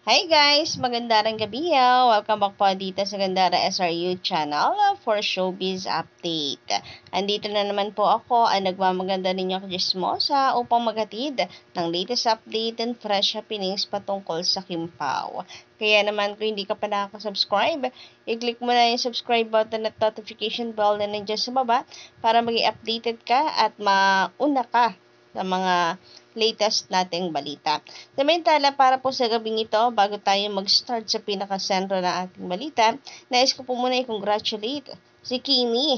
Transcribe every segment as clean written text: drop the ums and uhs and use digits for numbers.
Hi guys! Magandang gabi ha! Welcome back po dito sa Gandara SRU channel for Showbiz Update. Andito na naman po ako ang nagmamaganda ninyo Chismosa upang maghatid ng latest update and fresh happenings patungkol sa Kim Pao. Kaya naman kung hindi ka pa nakaka-subscribe, i-click mo na yung subscribe button at notification bell na nandiyan sa baba para maging updated ka at mauna ka sa mga latest nating balita. Samantala, para po sa gabing ito, bago tayo mag-start sa pinakasentro ng ating balita, nais ko po muna i-congratulate si Kimi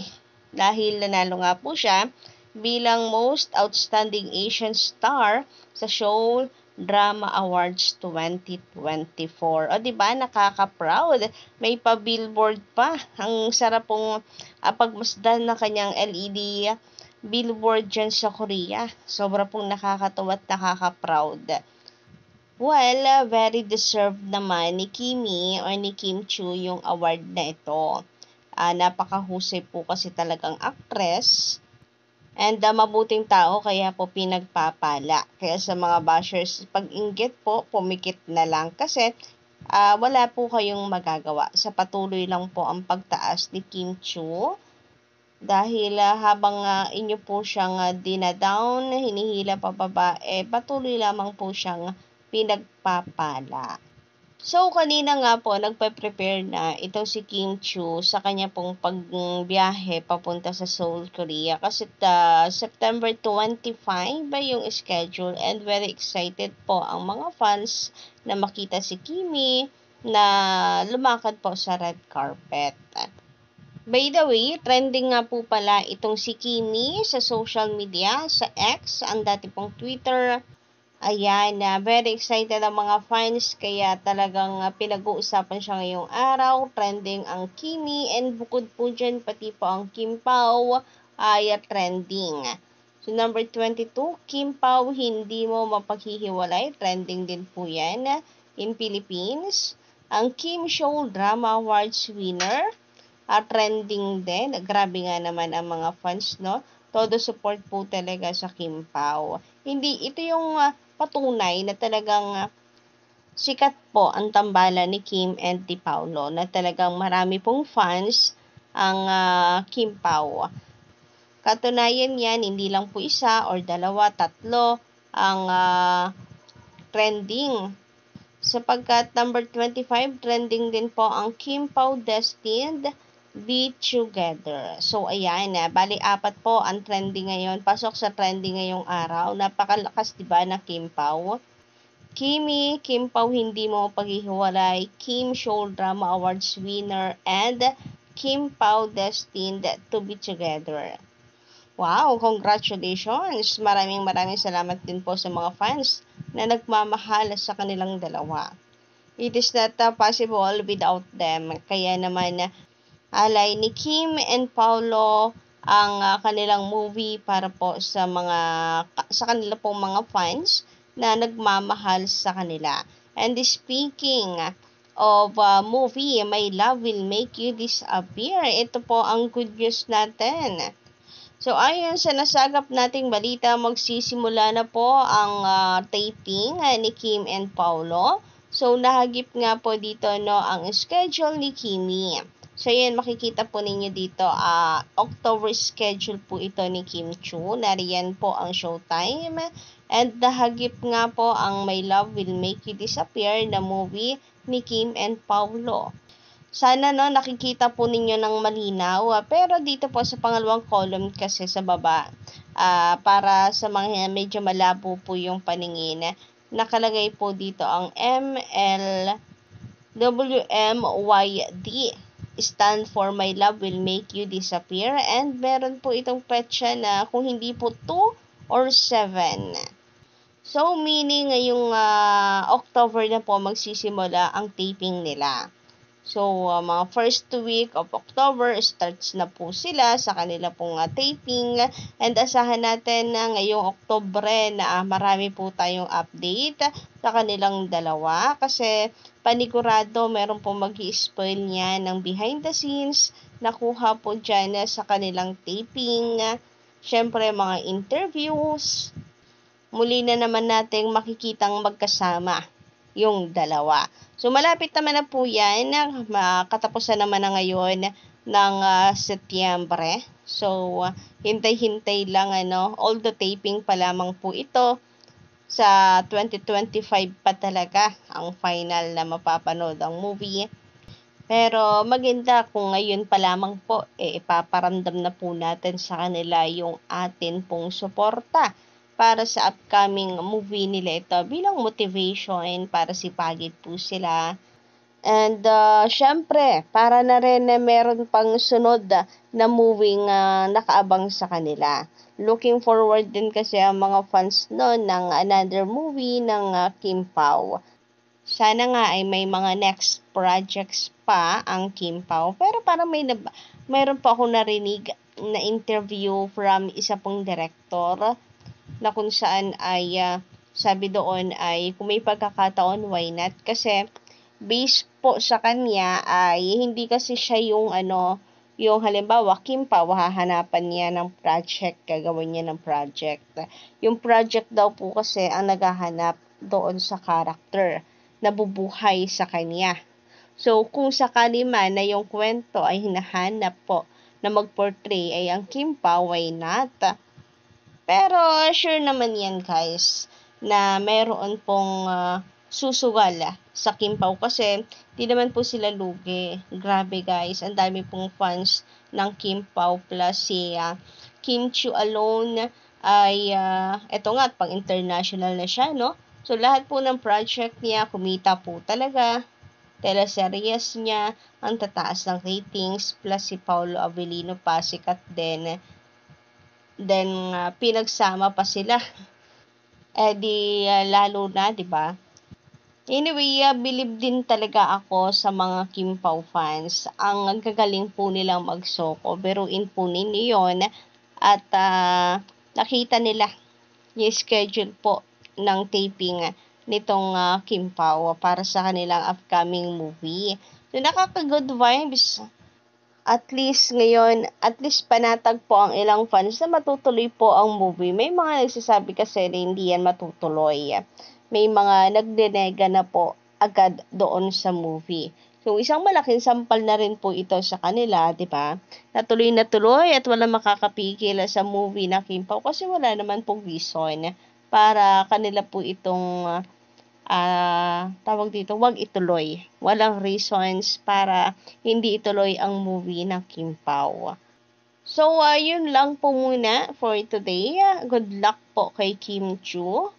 dahil nanalo nga po siya bilang Most Outstanding Asian Star sa show Drama Awards 2024. O diba, nakaka-proud. May pa-billboard pa. Ang sarap pong pagmasdan ng kanyang LED billboard dyan sa Korea. Sobra pong nakakatuwa at nakaka-proud. Well, very deserved naman ni Kimi or ni Kim Chu yung award na ito. Napakahusay po kasi talagang actress and mabuting tao kaya po pinagpapala. Kaya sa mga bashers, pag-inggit po, pumikit na lang kasi wala po kayong magagawa. Sa patuloy lang po ang pagtaas ni Kim Chu. Dahil habang inyo po siyang dinadown, hinihila pababa, patuloy lamang po siyang pinagpapala. So, kanina nga po, nagpe-prepare na itong si Kim Chu sa kanya pong pagbiyahe papunta sa Seoul, Korea. Kasi September 25 ba yung schedule and very excited po ang mga fans na makita si Kimi na lumakad po sa red carpet. By the way, trending nga po pala itong si Kimi sa social media, sa X, ang dati pong Twitter. Ayan, very excited ang mga fans kaya talagang pinag-uusapan siya ngayong araw. Trending ang Kimi and bukod po dyan pati po ang Kim Pao ay trending. So number 22, Kim Pao hindi mo mapaghihiwalay. Trending din po yan in Philippines. Ang Kim Show Drama Awards winner. Trending din. Grabe nga naman ang mga fans, no? Todo support po talaga sa Kim Pao. Hindi, ito yung patunay na talagang sikat po ang tambalan ni Kim and ni Paolo na talagang marami pong fans ang Kim Pao. Katunayan yan, hindi lang po isa or dalawa, tatlo ang trending. Sapagkat number 25, trending din po ang Kim Pao Destined Be Together. So, ayan, bali apat po ang trending ngayon. Pasok sa trending ngayong araw. Napakalakas, diba, na Kim Pao? Kimi, Kim Pao hindi mo paghihiwalay, Kim Show Drama Awards winner, and Kim Pao Destined to Be Together. Wow, congratulations! Maraming salamat din po sa mga fans na nagmamahal sa kanilang dalawa. It is not possible without them. Kaya naman, alay ni Kim and Paolo ang kanilang movie para po sa kanila pong mga fans na nagmamahal sa kanila. And speaking of movie, My Love Will Make You Disappear, ito po ang good news natin. So, ayon sa nasagap nating balita, magsisimula na po ang taping ni Kim and Paolo. So, nahagip nga po dito ang schedule ni Kimi. So, yan, makikita po ninyo dito, October schedule po ito ni Kim Chu. Nariyan po ang showtime. And nahagip nga po ang My Love Will Make You Disappear na movie ni Kim and Paolo. Sana nakikita po ninyo ng malinaw. Pero dito po sa pangalawang column kasi sa baba, para sa mga medyo malabo po yung paningin, nakalagay po dito ang MLWMYD. Stand for My Love Will Make You Disappear. And meron po itong petsa na kung hindi po 2 or 7. So, meaning ngayong October na po magsisimula ang taping nila. So, mga first week of October, starts na po sila sa kanila pong taping. And asahan natin na ngayong Oktobre na marami po tayong update sa kanilang dalawa. Kasi panigurado, meron po mag-i-spoil niya ng behind the scenes. Nakuha po dyan sa kanilang taping. Siyempre, mga interviews. Muli na naman nating makikitang magkasama yung dalawa. So, malapit naman na po yan. Makatapusan naman na ngayon ng Setyembre. So, hintay-hintay lang, all the taping pa lamang po ito. Sa 2025 pa talaga ang final na mapapanood ang movie. Pero maganda kung ngayon pa lamang po, ipaparamdam na po natin sa kanila yung atin pong suporta para sa upcoming movie nila ito bilang motivation para sipagin po sila. And syempre, para na rin na meron pang sunod na movie nakaabang sa kanila. Looking forward din kasi ang mga fans noon ng another movie ng Kim Pao. Sana nga ay may mga next projects pa ang Kim Pao. Pero parang mayroon pa ako narinig na interview from isa pong director na kung saan ay sabi doon ay kung may pagkakataon, why not? Kasi based po sa kanya ay hindi kasi siya yung yung halimbawa, Kim pa, hahanapan niya ng project, gagawin niya ng project. Yung project daw po kasi ang naghahanap doon sa character na bubuhay sa kanya. So, kung sakali man na yung kwento ay hinahanap po na mag-portray ay ang Kim pa, why not? Pero sure naman yan guys na meron pong susugal sa Kim Pao kasi di naman po sila lugi. Grabe guys, ang dami pong fans ng Kim Pao plus si Kim Chiu alone ay eto nga pang international na siya, no? So lahat po ng project niya kumita po talaga. Teleseries niya ang tataas ng ratings plus si Paulo Avellino pa sikat din. Then pinagsama pa sila. Lalo na, 'di ba? Anyway, believe din talaga ako sa mga Kim Pao fans. Ang gagaling po nilang magsoko. Biruin po ninyo yun. At nakita nila yung schedule po ng taping nitong Kim Pao para sa kanilang upcoming movie. So, nakaka-good vibes. At least ngayon, at least panatag po ang ilang fans na matutuloy po ang movie. May mga nagsasabi kasi na hindi yan matutuloy. May mga nagdenega na po agad doon sa movie. So, isang malaking sampal na rin po ito sa kanila, di ba? Natuloy na tuloy at wala makakapigil sa movie na Kim Pao kasi wala naman pong reason para kanila po itong tawag dito, wag ituloy. Walang reasons para hindi ituloy ang movie ng Kim Pao. So, yun lang po muna for today. Good luck po kay Kim Chu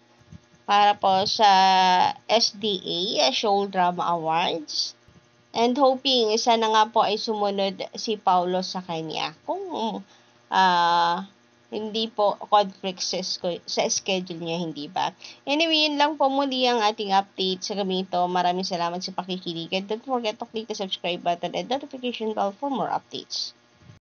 para po sa SDA, Show Drama Awards. And hoping, sana nga po ay sumunod si Paulo sa kanya. Kung hindi po conflict sa schedule niya, hindi ba? Anyway, yun lang po muli ang ating update sa gamito. Maraming salamat sa pakikinig. And don't forget to click the subscribe button and notification bell for more updates.